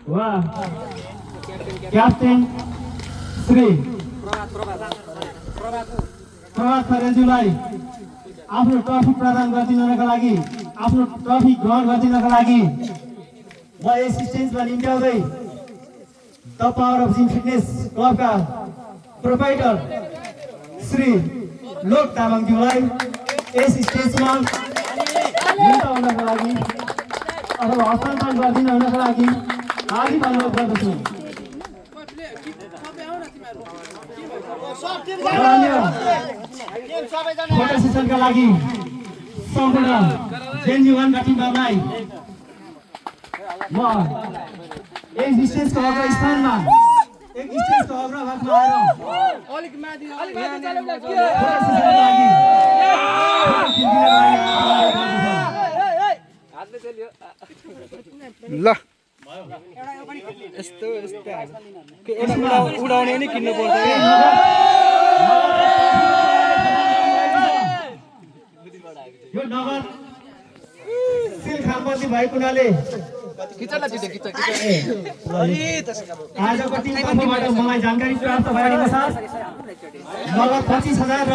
वाह क्याप्टेन श्री प्रभात खरेलज्यूलाई आफ्नो ट्रफी प्रदान गरिदिनका लागि आफ्नो ट्रफी ग्रहण गरिदिनका लागि म यस स्टेजमा निम्त्याउँदै the power of gym fitness क्लबका प्रोप्राइटर श्री लोक तामाङज्यूलाई यस स्टेजमा निम्ताउनका लागि अथवा हस्तान्तरण गरिदिनका लागि हार्दिक अनुरोध गर्दछु। फोटो सेसनका लागि सम्पूर्ण जेनयुवानका टिमहरूलाई म एक स्टेजको अग्र स्थानमा एक स्टेजको अग्रभागमा आएर ल यस्तो उडाउने नि किन्नु पर्छ यो नगर सिल खामपति भएको हुनाले आजको टिमतर्फबाट मलाई जानकारी प्राप्त भएअनुसार नगद 25,000 र